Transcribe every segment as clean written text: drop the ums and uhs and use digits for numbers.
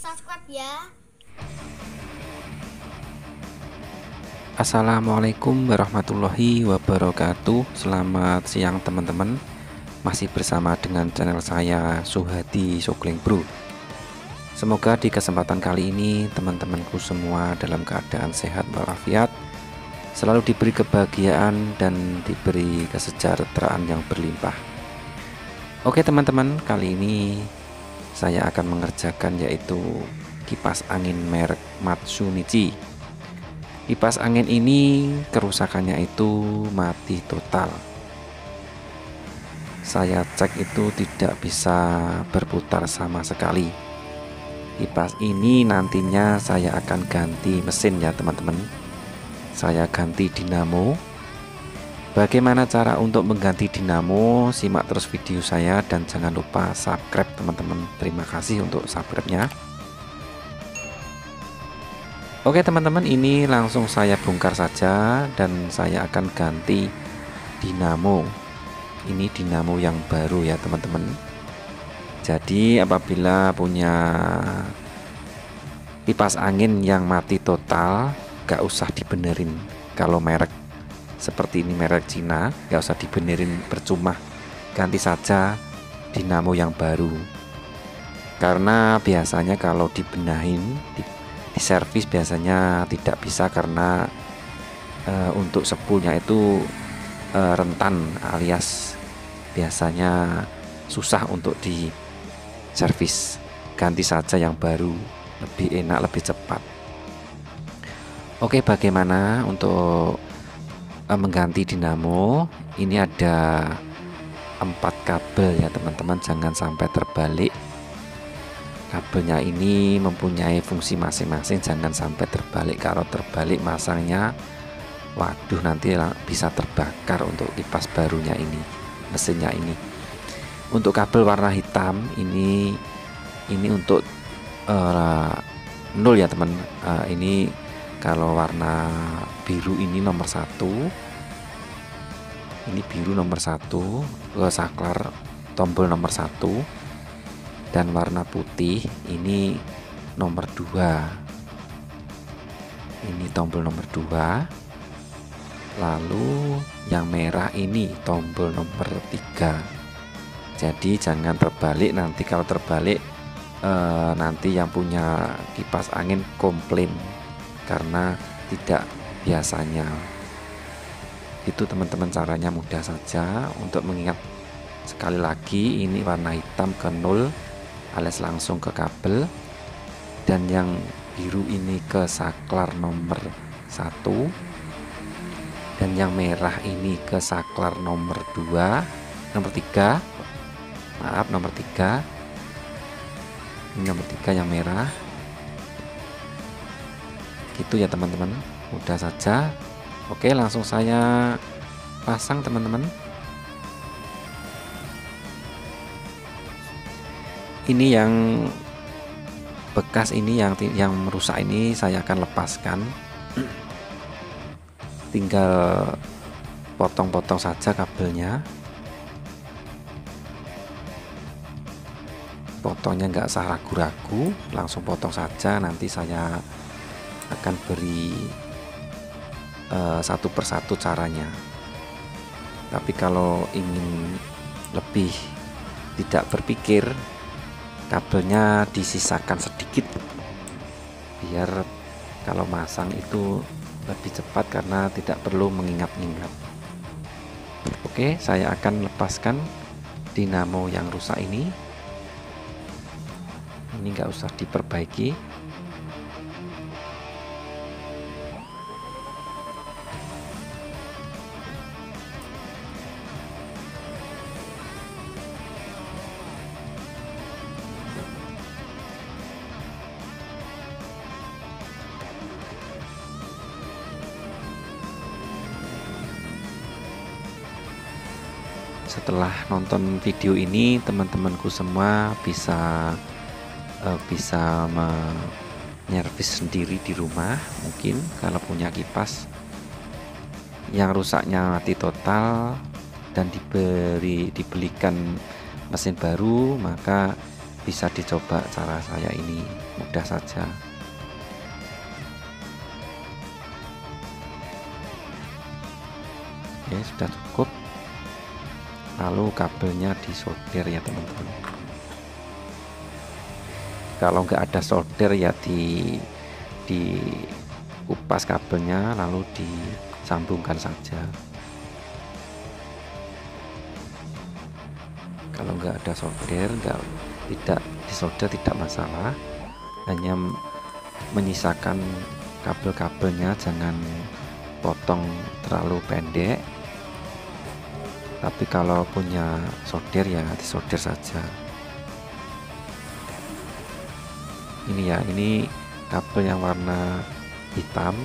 subscribe ya. Assalamualaikum warahmatullahi wabarakatuh. Selamat siang teman-teman. Masih bersama dengan channel saya Suhadi Sogling Bro. Semoga di kesempatan kali ini teman-temanku semua dalam keadaan sehat walafiat, selalu diberi kebahagiaan dan diberi kesejahteraan yang berlimpah. Oke teman-teman, kali ini saya akan mengerjakan yaitu kipas angin merek Matsunichi. Kipas angin ini kerusakannya itu mati total. Saya cek itu tidak bisa berputar sama sekali. Kipas ini nantinya saya akan ganti mesin ya teman-teman. Saya ganti dinamo. Bagaimana cara untuk mengganti dinamo? Simak terus video saya dan jangan lupa subscribe teman-teman. Terima kasih untuk subscribe-nya. Oke teman-teman, ini langsung saya bongkar saja dan saya akan ganti dinamo. Ini dinamo yang baru ya teman-teman. Jadi apabila punya kipas angin yang mati total, gak usah dibenerin. Kalau merek seperti ini, merek Cina, gak usah dibenerin, percuma. Ganti saja dinamo yang baru. Karena biasanya kalau dibenahin, di servis biasanya tidak bisa karena untuk spoolnya itu rentan, alias biasanya susah untuk di servis. Ganti saja yang baru, lebih enak, lebih cepat. Oke, bagaimana untuk mengganti dinamo? Ini ada 4 kabel ya teman-teman, jangan sampai terbalik. Kabelnya ini mempunyai fungsi masing-masing, jangan sampai terbalik. Kalau terbalik masangnya, waduh, nanti bisa terbakar untuk kipas barunya ini, mesinnya ini. Untuk kabel warna hitam ini untuk 0 ya teman. Ini kalau warna biru ini nomor 1. Ini biru nomor 1, saklar tombol nomor 1. Dan warna putih ini nomor 2. Ini tombol nomor 2. Lalu yang merah ini tombol nomor 3. Jadi jangan terbalik, nanti kalau terbalik nanti yang punya kipas angin komplain karena tidak biasanya. Itu teman-teman, caranya mudah saja untuk mengingat. Sekali lagi, ini warna hitam ke 0 alias langsung ke kabel, dan yang biru ini ke saklar nomor 1, dan yang merah ini ke saklar nomor 2, nomor 3, maaf, nomor 3. Ini nomor 3 yang merah. Gitu ya teman-teman, mudah saja. Oke, langsung saya pasang teman-teman. Ini yang bekas ini, yang merusak ini saya akan lepaskan. Tinggal potong-potong saja kabelnya. Potongnya nggak usah ragu-ragu, langsung potong saja. Nanti saya akan beri satu persatu caranya. Tapi kalau ingin lebih tidak berpikir, kabelnya disisakan sedikit biar kalau masang itu lebih cepat karena tidak perlu mengingat-ingat. Oke, saya akan lepaskan dinamo yang rusak ini. Ini nggak usah diperbaiki. Setelah nonton video ini, teman-temanku semua bisa menyervis sendiri di rumah. Mungkin kalau punya kipas yang rusaknya mati total dan dibelikan mesin baru, maka bisa dicoba cara saya ini. mudah saja. Oke, sudah cukup. Lalu kabelnya disolder ya teman-teman. Kalau nggak ada solder ya di kupas kabelnya lalu disambungkan saja. Kalau nggak ada solder, tidak disolder tidak masalah, hanya menyisakan kabel-kabelnya, jangan potong terlalu pendek. Tapi kalau punya solder ya disolder saja. Ini ya, ini kabel yang warna hitam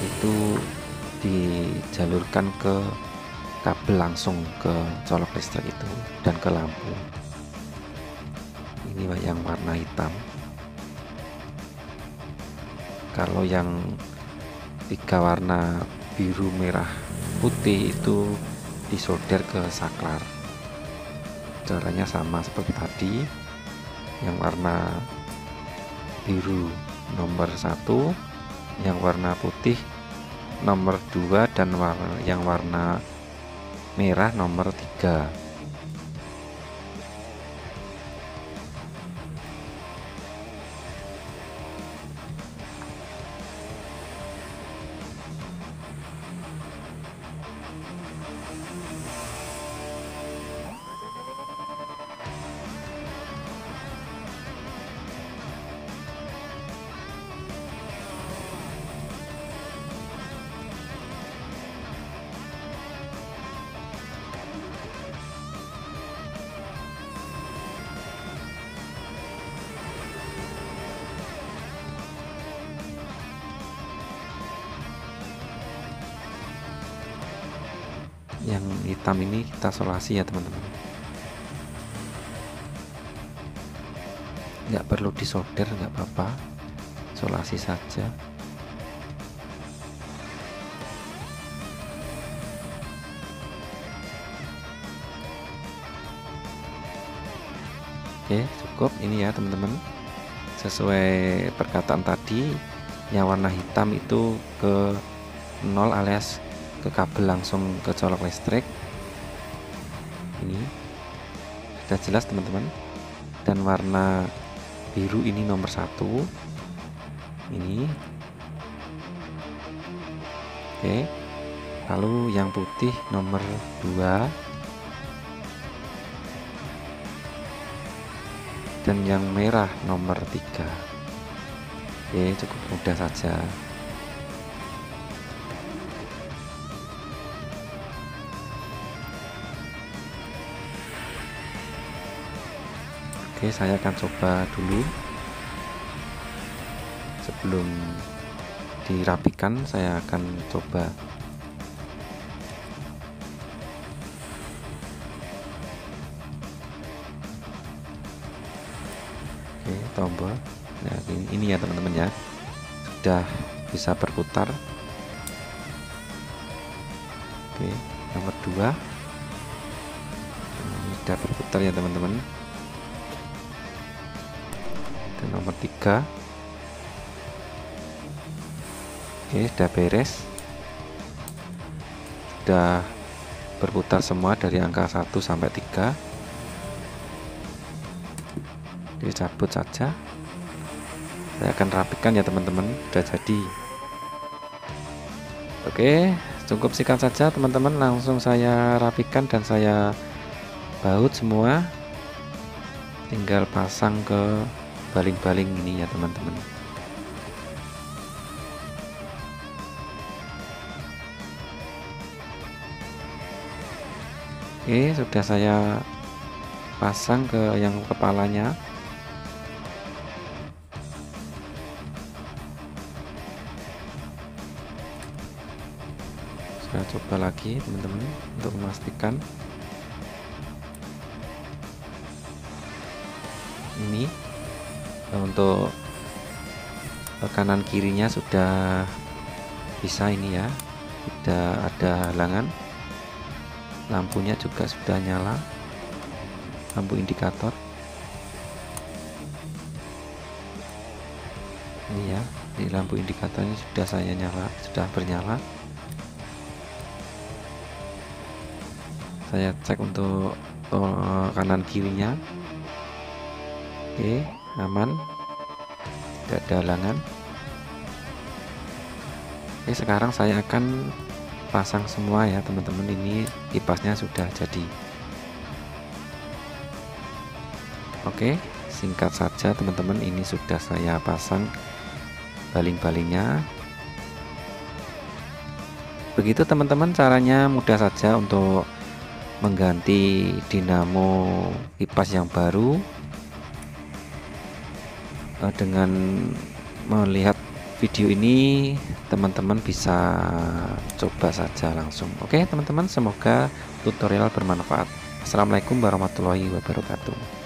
itu dijalurkan ke kabel langsung ke colok listrik itu dan ke lampu. Ini yang warna hitam. Kalau yang 3 warna biru, merah, putih itu disolder ke saklar. Caranya sama seperti tadi. Yang warna biru nomor 1, yang warna putih nomor 2, dan yang warna merah nomor 3. Yang hitam ini kita solasi ya teman-teman, nggak perlu disolder, nggak apa-apa, solasi saja. Oke, cukup ini ya teman-teman, sesuai perkataan tadi, yang warna hitam itu ke 0 alias ke kabel langsung ke colok listrik. Ini sudah jelas teman-teman. Dan warna biru ini nomor 1 ini. Oke, lalu yang putih nomor 2 dan yang merah nomor 3. Oke, cukup mudah saja. Oke, saya akan coba dulu. Sebelum dirapikan, saya akan coba. Oke, tombol. Nah, ini ya teman-teman ya. Sudah bisa berputar. Oke, nomor 2. Ini sudah berputar ya teman-teman. Dan nomor 3. Oke, sudah beres, sudah berputar semua dari angka 1 sampai 3. Dicabut saja. Saya akan rapikan ya teman-teman. Sudah jadi. Oke, cukup singkat saja teman-teman, langsung saya rapikan dan saya baut semua. Tinggal pasang ke baling-baling ini ya teman-teman. Oke, sudah saya pasang ke yang kepalanya. Saya coba lagi teman-teman untuk memastikan. Ini untuk kanan kirinya sudah bisa ini ya, tidak ada halangan. Lampunya juga sudah nyala, lampu indikator. Ini ya, di lampu indikatornya sudah bernyala. Saya cek untuk kanan kirinya. Oke, aman, tidak ada halangan. Oke, sekarang saya akan pasang semua ya teman-teman. Ini kipasnya sudah jadi. Oke, singkat saja teman-teman, ini sudah saya pasang baling-balingnya. Begitu teman-teman, caranya mudah saja untuk mengganti dinamo kipas yang baru. Dengan melihat video ini teman-teman bisa coba saja langsung. Oke teman-teman, semoga tutorial bermanfaat. Assalamualaikum warahmatullahi wabarakatuh.